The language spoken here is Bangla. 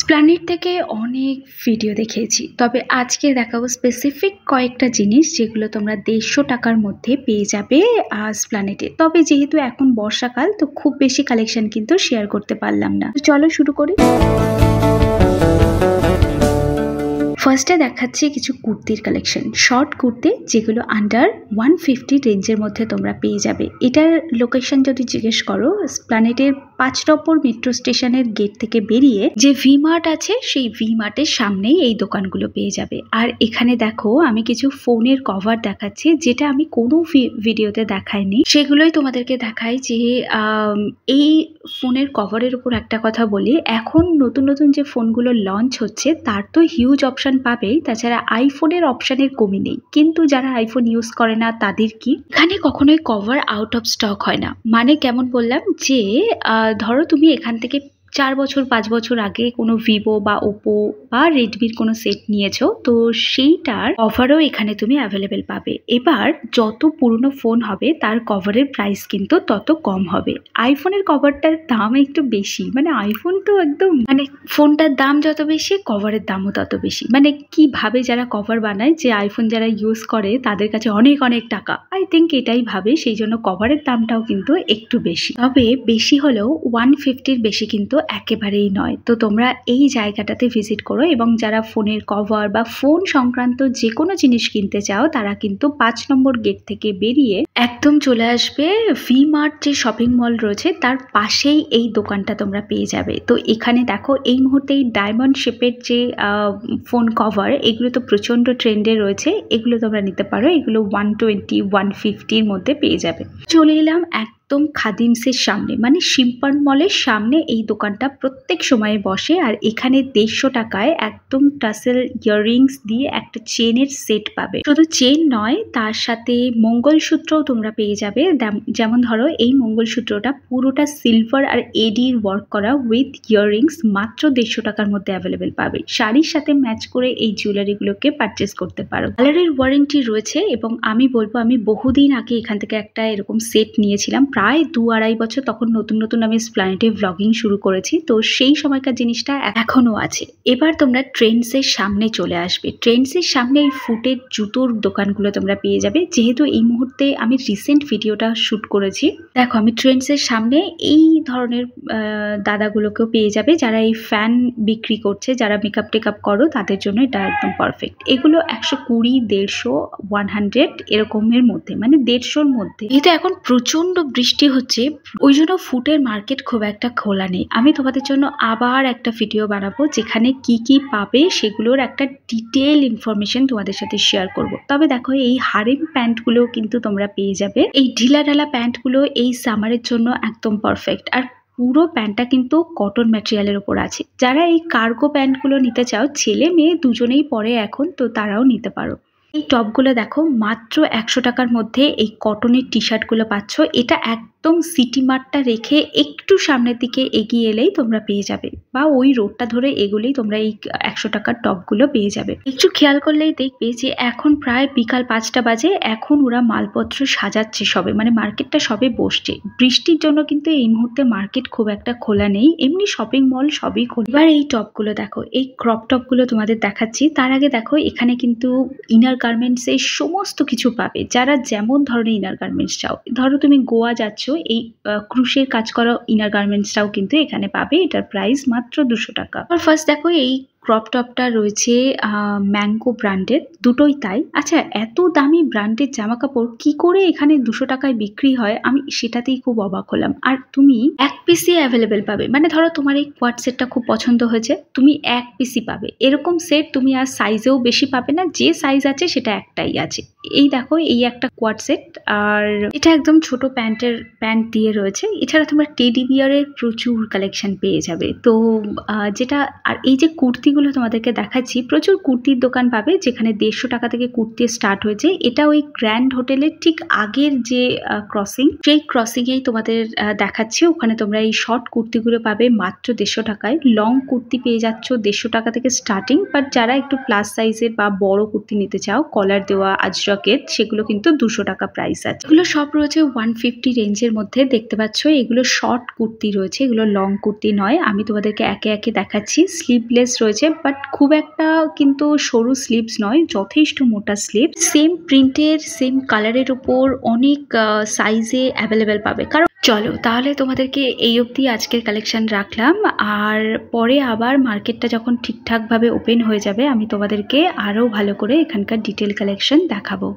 প্ল্যানেট থেকে অনেক ভিডিও দেখিয়েছি, তবে আজকে দেখাবো স্পেসিফিক কয়েকটা জিনিস যেগুলো তোমরা 150 টাকার মধ্যে পেয়ে যাবে প্ল্যানেটে। তবে যেহেতু এখন বর্ষাকাল, তো খুব বেশি কালেকশন কিন্তু শেয়ার করতে পারলাম না। তো চলো শুরু করি। ফার্স্টে দেখাচ্ছি কিছু কুর্তির কালেকশন, শর্ট কুর্তি যেগুলো আন্ডার 150 রেঞ্জের মধ্যে তোমরা পেয়ে যাবে। এটার লোকেশন যদি জিজ্ঞেস করো, প্ল্যানেটের 5 নম্বর মেট্রো স্টেশনের গেট থেকে বেরিয়ে যে ভি মার্ট আছে, সেই ভি মার্টের সামনেই এই দোকানগুলো পেয়ে যাবে। আর এখানে দেখো আমি কিছু ফোনের কভার দেখাচ্ছি, যেটা আমি কোনো ভিডিওতে দেখাইনি, সেগুলোই তোমাদেরকে দেখাই। যে এই ফোনের কভারের উপর একটা কথা বলি, এখন নতুন নতুন যে ফোনগুলো লঞ্চ হচ্ছে তার তো হিউজ অপশন পাবেই, তাছাড়া আইফোনের অপশনের কমি নেই। কিন্তু যারা আইফোন ইউজ করে না তাদের কি, এখানে কখনোই কভার আউট অফ স্টক হয় না। মানে কেমন বললাম, যে ধরো তুমি এখান থেকে 4 বছর 5 বছর আগে কোনো ভিভো বা ওপো বা রেডমির কোনো সেট নিয়েছো, তো সেইটার কভারও এখানে তুমি অ্যাভেলেবেল পাবে। এবার যত পুরনো ফোন হবে তার কভারের প্রাইস কিন্তু তত কম হবে। আইফোনের কভারটার দাম একটু বেশি, মানে আইফোন তো একদম মানে ফোনটার দাম যত বেশি কভারের দামও তত বেশি। মানে কিভাবে যারা কভার বানায়, যে আইফোন যারা ইউজ করে তাদের কাছে অনেক অনেক টাকা, আই থিঙ্ক এটাই ভাবে, সেই জন্য কভারের দামটাও কিন্তু একটু বেশি। তবে বেশি হলেও 150-র বেশি কিন্তু একেবারেই নয়। তো তোমরা এই জায়গাটাতে ভিজিট করো, এবং যারা ফোনের কভার বা ফোন সংক্রান্ত যে কোনো জিনিস কিনতে চাও তারা কিন্তু 5 নম্বর গেট থেকে বেরিয়ে একদম চলে আসবে ভি মার্ট যে শপিং মল রয়েছে তার পাশেই এই দোকানটা তোমরা পেয়ে যাবে। তো এখানে দেখো এই মুহূর্তে এই ডায়মন্ড শেপের যে ফোন কভার, এগুলো তো প্রচন্ড ট্রেন্ডে রয়েছে, এগুলো তোমরা নিতে পারো। এগুলো 120 150-র মধ্যে পেয়ে যাবে। চলে এলাম একদম খাদিমসের সামনে, মানে শিম্পান মলের সামনে এই দোকানটা প্রত্যেক সময়ে বসে। আর এখানে 150 টাকায় একদম টাসেল ইয়াররিংস দিয়ে একটা চেনের সেট পাবে। শুধু চেন নয়, তার সাথে মঙ্গলসূত্রও তোমরা পেয়ে যাবে। যেমন ধরো এই মঙ্গলসূত্রটা পুরোটা সিলভার আর এডির ওয়ার্ক করা উইথ ইয়াররিংস, মাত্র 150 টাকার মধ্যে অ্যাভেলেবেল পাবে। শাড়ির সাথে ম্যাচ করে এই জুয়েলারিগুলোকে পারচেস করতে পারো। কালারের ওয়ারেন্টি রয়েছে, এবং আমি বলবো আমি বহুদিন আগে এখান থেকে একটা এরকম সেট নিয়েছিলাম, প্রায় 2-2.5 বছর। তখন নতুন নতুন আমি প্ল্যানেটে ভ্লগিং শুরু করেছি, তো সেই সময়কার জিনিসটা এখনো আছে। এবার তোমরা ট্রেন্ডসের সামনে চলে আসবে। ট্রেন্ডসের সামনে এই ফুটের জুতোর দোকানগুলো তোমরা পেয়ে যাবে। যেহেতু এই মুহূর্তে আমি রিসেন্ট ভিডিওটা শুট করেছি, দেখো আমি ট্রেন্ডসের সামনে এই ধরনের দাদাগুলোকেও পেয়ে যাবে, যারা এই ফ্যান বিক্রি করছে, যারা মেকআপ টেকআপ করো তাদের জন্য এটা একদম পারফেক্ট। এগুলো 120, 150, 100 এরকমের মধ্যে, মানে 150-র মধ্যে। যেহেতু এখন প্রচন্ড বৃষ্টি হচ্ছে, ওই জন্য ফুটের মার্কেট খুব একটা খোলা নেই। আমি তোমাদের জন্য আবার একটা ভিডিও বানাবো, যেখানে কি কি পাবে সেগুলোর একটা ডিটেল ইনফরমেশন তোমাদের সাথে শেয়ার করব। তবে দেখো এই হারেম প্যান্টগুলো কিন্তু তোমরা পেয়ে যাবে। এই ঢিলা ঢালা প্যান্টগুলো এই সামারের জন্য একদম পারফেক্ট। আর পুরো প্যান্টটা কিন্তু কটন ম্যাটেরিয়ালের উপর আছে। যারা এই কার্গো প্যান্টগুলো নিতে চাও, ছেলে মেয়ে দুজনেই পরে এখন, তো তারাও নিতে পারো। এই টপগুলো দেখো মাত্র 100 টাকার মধ্যে এই কটনের টি শার্টগুলো পাচ্ছ। এটা একদম সিটি মার্টটা রেখে একটু সামনের দিকে এগিয়ে এলেই তোমরা পেয়ে যাবে, বা ওই রোডটা ধরে এগুলেই তোমরা এই 100 টাকার টপগুলো পেয়ে যাবে। একটু খেয়াল করলেই দেখবে যে এখন প্রায় বিকাল 5টা বাজে, এখন ওরা মালপত্র সাজাচ্ছে সবে, মানে মার্কেটটা সবে বসছে। বৃষ্টির জন্য কিন্তু এই মুহূর্তে মার্কেট খুব একটা খোলা নেই, এমনি শপিং মল সবই খোলা। এবার এই টপগুলো দেখো, এই ক্রপ টপগুলো তোমাদের দেখাচ্ছি। তার আগে দেখো এখানে কিন্তু ইনার গার্মেন্টস এর সমস্ত কিছু পাবে, যারা যেমন ধরনের ইনার গার্মেন্টস চাও। ধরো তুমি গোয়া যাচ্ছ, এই ক্রুশের কাজ করা ইনার গার্মেন্টসটাও কিন্তু এখানে পাবে। এটার প্রাইস মাত্র 200 টাকা। আর ফার্স্ট দেখো এই ক্রপ টপটা রয়েছে ম্যাঙ্গো ব্র্যান্ডের, দুটোই তাই। আচ্ছা, এত দামি ব্র্যান্ডের জামা কাপড় কি করে এখানে 200 টাকায় বিক্রি হয়, আমি সেটাতেই খুব অবাক হলাম। আর তুমি এক পিসই অ্যাভেলেবেল পাবে, মানে ধরো তোমার এই কোয়াড সেটটা খুব পছন্দ হয়েছে, তুমি এক পিসই পাবে। এরকম সেট তুমি আর সাইজেও বেশি পাবে না, যে সাইজ আছে সেটা একটাই আছে। এই দেখো এই একটা কোয়াড সেট, আর এটা একদম ছোট প্যান্ট দিয়ে রয়েছে। এছাড়া তোমরা টেডি বিয়ারের প্রচুর কালেকশন পেয়ে যাবে। তো যেটা, আর এই যে কুর্তি কুর্তিগুলো তোমাদেরকে দেখাচ্ছি। প্রচুর কুর্তির দোকান পাবে যেখানে 150 টাকা থেকে কুর্তি স্টার্ট হয়েছে। এটা ওই গ্র্যান্ড হোটেলের ঠিক আগের যে ক্রসিং, সেই ক্রসিংয়েই তোমাদের দেখাচ্ছি। ওখানে তোমরা এই শর্ট কুর্তিগুলো পাবে মাত্র 150 টাকায়। লং কুর্তি পেয়ে যাচ্ছ 150 টাকা থেকে স্টার্টিং, বাট যারা একটু প্লাস সাইজের বা বড় কুর্তি নিতে চাও কলার দেওয়া আজরকের, সেগুলো কিন্তু 200 টাকা প্রাইস আছে। এগুলো সব রয়েছে 150 রেঞ্জের মধ্যে। দেখতে পাচ্ছ এগুলো শর্ট কুর্তি রয়েছে, এগুলো লং কুর্তি নয়। আমি তোমাদেরকে একে একে দেখাচ্ছি। স্লিভলেস রয়েছে, বাট খুব একটা কিন্তু সরু স্লিভস নয়, যথেষ্ট মোটা স্লিভ। সেম প্রিন্টের সেম কালারের উপর অনেক সাইজে অ্যাভেলেবেল পাবে। কারণ চলো তাহলে তোমাদেরকে এই অবধি আজকের কালেকশন রাখলাম, আর পরে আবার মার্কেটটা যখন ঠিকঠাকভাবে ওপেন হয়ে যাবে আমি তোমাদেরকে আরও ভালো করে এখানকার ডিটেল কালেকশন দেখাবো।